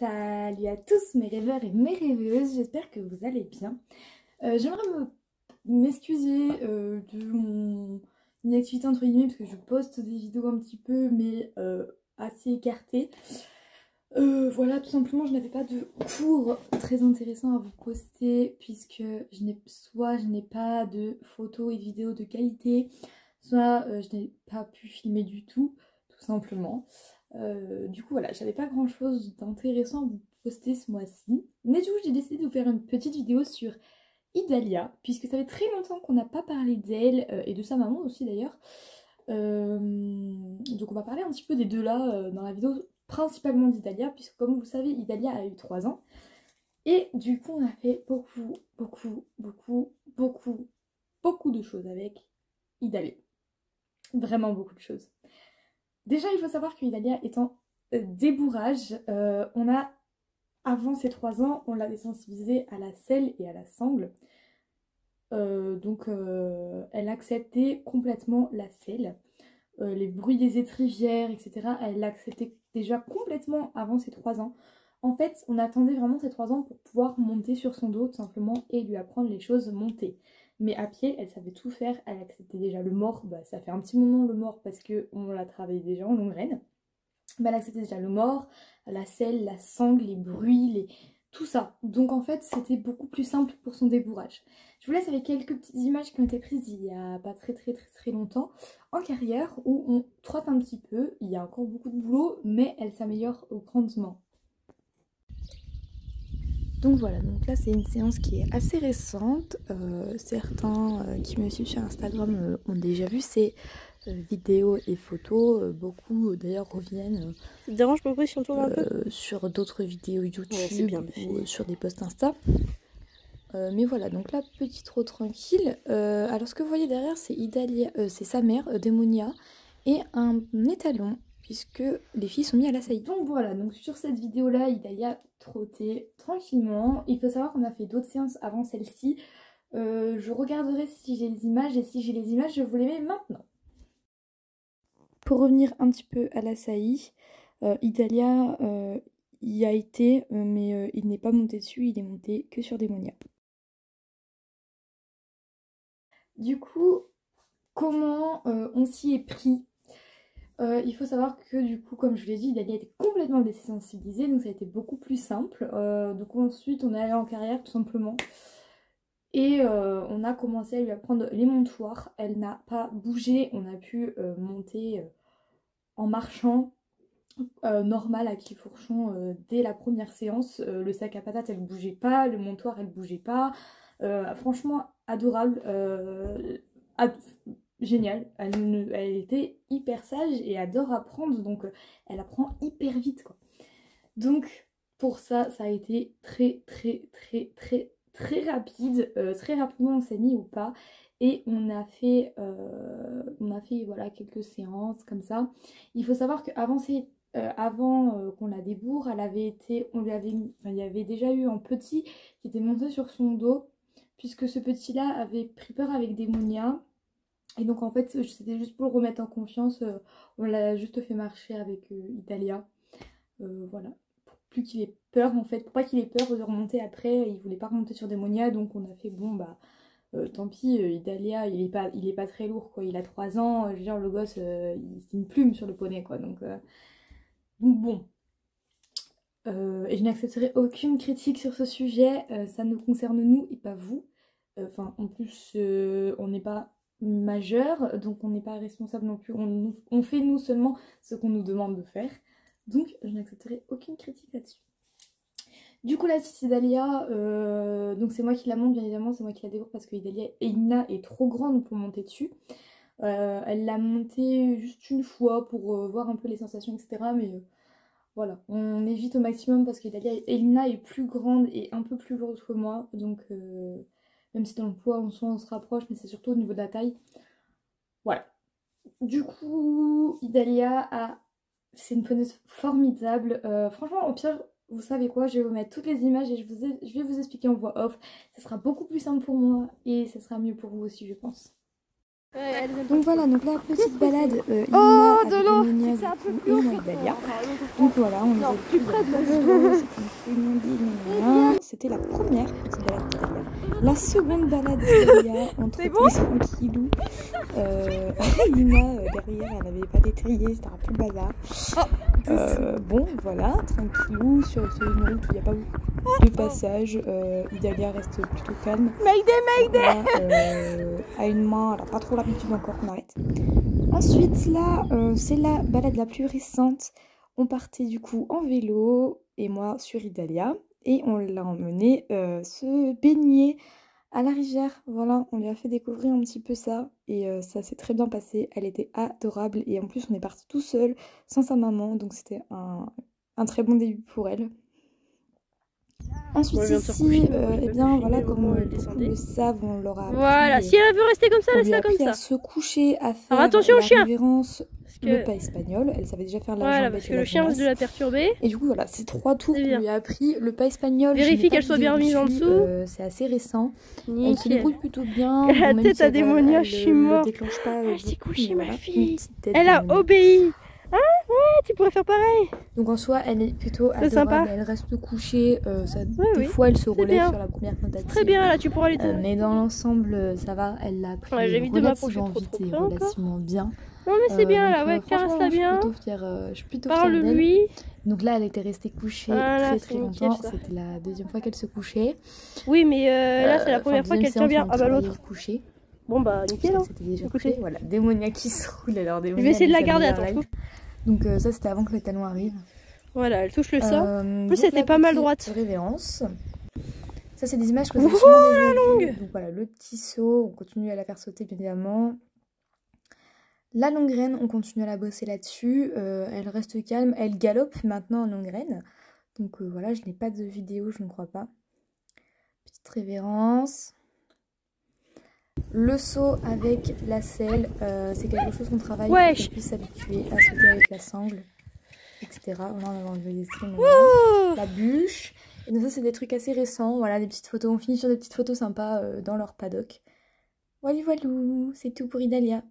Salut à tous mes rêveurs et mes rêveuses, j'espère que vous allez bien. J'aimerais m'excuser de mon inactivité entre guillemets parce que je poste des vidéos un petit peu mais assez écartées. Voilà, tout simplement je n'avais pas de cours très intéressant à vous poster puisque soit je n'ai pas de photos et de vidéos de qualité, soit je n'ai pas pu filmer du tout simplement. Du coup voilà, j'avais pas grand chose d'intéressant à vous poster ce mois-ci. Mais du coup j'ai décidé de vous faire une petite vidéo sur Idalia, puisque ça fait très longtemps qu'on n'a pas parlé d'elle, et de sa maman aussi d'ailleurs. Donc on va parler un petit peu des deux là dans la vidéo, principalement d'Idalia, puisque comme vous le savez, Idalia a eu 3 ans. Et du coup on a fait beaucoup de choses avec Idalia. Vraiment beaucoup de choses. Déjà, il faut savoir qu'Idalia est en débourrage. Avant ses 3 ans, on l'avait sensibilisée à la selle et à la sangle. Elle acceptait complètement la selle. Les bruits des étrivières, etc. Elle l'acceptait déjà complètement avant ses 3 ans. En fait, on attendait vraiment ses 3 ans pour pouvoir monter sur son dos, tout simplement, et lui apprendre les choses montées. Mais à pied, elle savait tout faire. Elle acceptait déjà le mort. Bah, ça fait un petit moment le mort parce qu'on l'a travaillé déjà en longue graine. Bah, elle acceptait déjà le mort, la selle, la sangle, les bruits, tout ça. Donc en fait, c'était beaucoup plus simple pour son débourrage. Je vous laisse avec quelques petites images qui ont été prises il y a pas très longtemps en carrière où on trotte un petit peu. Il y a encore beaucoup de boulot, mais elle s'améliore grandement. Donc voilà, donc là c'est une séance qui est assez récente. Certains qui me suivent sur Instagram ont déjà vu ces vidéos et photos. Beaucoup d'ailleurs reviennent Ça te dérange pas si on tourne un peu sur d'autres vidéos YouTube ouais, ou sur des posts Insta. Mais voilà, donc là petit trop tranquille. Alors ce que vous voyez derrière c'est Idalia, c'est sa mère, Démonia, et un étalon, puisque les filles sont mises à la saillie. Donc voilà, donc sur cette vidéo là, Idalia trottait tranquillement. Il faut savoir qu'on a fait d'autres séances avant celle-ci. Je regarderai si j'ai les images, et si j'ai les images, je vous les mets maintenant. Pour revenir un petit peu à la saillie, Idalia y a été, mais il n'est pas monté dessus, il est monté que sur Démonia. Du coup, comment on s'y est pris? Il faut savoir que du coup, comme je vous l'ai dit, Idalia était complètement désensibilisée, donc ça a été beaucoup plus simple. Donc ensuite, on est allé en carrière tout simplement. Et on a commencé à lui apprendre les montoirs. Elle n'a pas bougé, on a pu monter en marchant normal à Clifourchon dès la première séance. Le sac à patates, elle bougeait pas, le montoir, elle bougeait pas. Franchement, adorable. Génial. Elle était hyper sage et adore apprendre, donc elle apprend hyper vite, quoi. Donc pour ça, ça a été très rapide. Très rapidement, on s'est mis au pas. Et on a fait voilà, quelques séances comme ça. Il faut savoir qu'avant qu'on la débourre, elle avait été, il y avait déjà eu un petit qui était monté sur son dos, puisque ce petit-là avait pris peur avec Démonia. Et donc en fait, c'était juste pour le remettre en confiance. On l'a juste fait marcher avec Idalia. Voilà. Pour plus qu'il ait peur en fait. Pour pas qu'il ait peur de remonter après. Il voulait pas remonter sur Démonia. Donc on a fait bon bah tant pis, Idalia il est pas très lourd quoi. Il a 3 ans. Je veux dire le gosse c'est une plume sur le poney quoi. Donc bon. Et je n'accepterai aucune critique sur ce sujet. Ça nous concerne nous et pas vous. Enfin en plus on n'est pas majeur, donc on n'est pas responsable non plus, on fait nous seulement ce qu'on nous demande de faire, donc je n'accepterai aucune critique là-dessus. Du coup la petite Idalia, donc c'est moi qui la monte bien évidemment, c'est moi qui la découvre parce que Elina est trop grande pour monter dessus. Elle l'a montée juste une fois pour voir un peu les sensations, etc. Mais voilà, on évite au maximum parce qu'Elina est plus grande et un peu plus lourde que moi, donc même si dans le poids on se rapproche, mais c'est surtout au niveau de la taille. Voilà. Du coup, c'est une poney formidable. Franchement, au pire, vous savez quoi, je vais vous mettre toutes les images et je vais vous expliquer en voix off. Ça sera beaucoup plus simple pour moi et ça sera mieux pour vous aussi, je pense. Donc voilà, donc la petite balade, Ina Oh, avec de l'eau. Monia, C'est un peu du coup, plus et haut. moi et Dalia. Donc voilà, on les a plus près de la C'était la première petite balade de Dalia. La seconde balade de Dalia, entre C'est tous tranquillou. Ina, derrière, elle n'avait pas d'étrier, c'était un peu le bazar. Bon, voilà, tranquillou, sur une route où il n'y a pas beaucoup de passages. Idalia reste plutôt calme. À une main, elle n'a pas trop l'habitude encore qu'on arrête. Ensuite, là, c'est la balade la plus récente. On partait du coup en vélo, et moi sur Idalia, et on l'a emmené se baigner à la rivière. Voilà, on lui a fait découvrir un petit peu ça, et ça s'est très bien passé. Elle était adorable, et en plus on est parti tout seul, sans sa maman, donc c'était un très bon début pour elle. Ensuite ici, eh bien voilà, comme beaucoup le savent, on leur a appris, voilà, si elle veut rester comme ça, laisse-la comme ça. à se coucher, à faire alors attention au chien, révérence, le pas espagnol. Elle savait déjà faire la voilà, jambette parce et que la le chien risque de la perturber. Et du coup voilà, c'est 3 tours qu'on lui a appris. Le pas espagnol, vérifie qu'elle soit bien mise en dessous. C'est assez récent. Nickel. Elle se débrouille plutôt bien. La bon, tête à démonia, je suis morte. Déclenche pas, elle s'est couchée, ma voilà, fille. Elle a obéi. Ah ouais, tu pourrais faire pareil. Donc en soi, elle est plutôt adorable. Sympa. Elle reste couchée. Des fois, elle se relève sur la première tentative. Très bien, là, tu pourras lui donner. Mais dans l'ensemble, ça va. Elle l'a pris relativement vite et relativement bien. Non mais c'est bien là, ouais, caresse-la bien. Je suis plutôt fière d'elle. Parle-lui. Donc là, elle était restée couchée très longtemps. C'était la deuxième fois qu'elle se couchait. Oui, mais là, c'est la première fois qu'elle tient bien. Ah bah l'autre. Bon bah nickel. C'était déjà couché. Voilà, Démonia qui se roule. Alors Démonia, je vais essayer de la garder, attends. Donc ça, c'était avant que le talon arrive. Voilà, elle touche le sol. En plus, c'était pas mal droite. Révérence. Ça, c'est des images que j'ai déjà longue. Donc voilà, le petit saut, on continue à la faire sauter bien évidemment. La longue graine, on continue à la bosser là-dessus. Elle reste calme, elle galope maintenant en longue graine. Donc voilà, je n'ai pas de vidéo, je ne crois pas. Petite révérence. Le saut avec la selle, c'est quelque chose qu'on travaille pour qu'elle puisse s'habituer à sauter avec la sangle, etc. Là, on va enlever les streams, la bûche. Et donc ça, c'est des trucs assez récents. Voilà, des petites photos. On finit sur des petites photos sympas dans leur paddock. Voilà, c'est tout pour Idalia.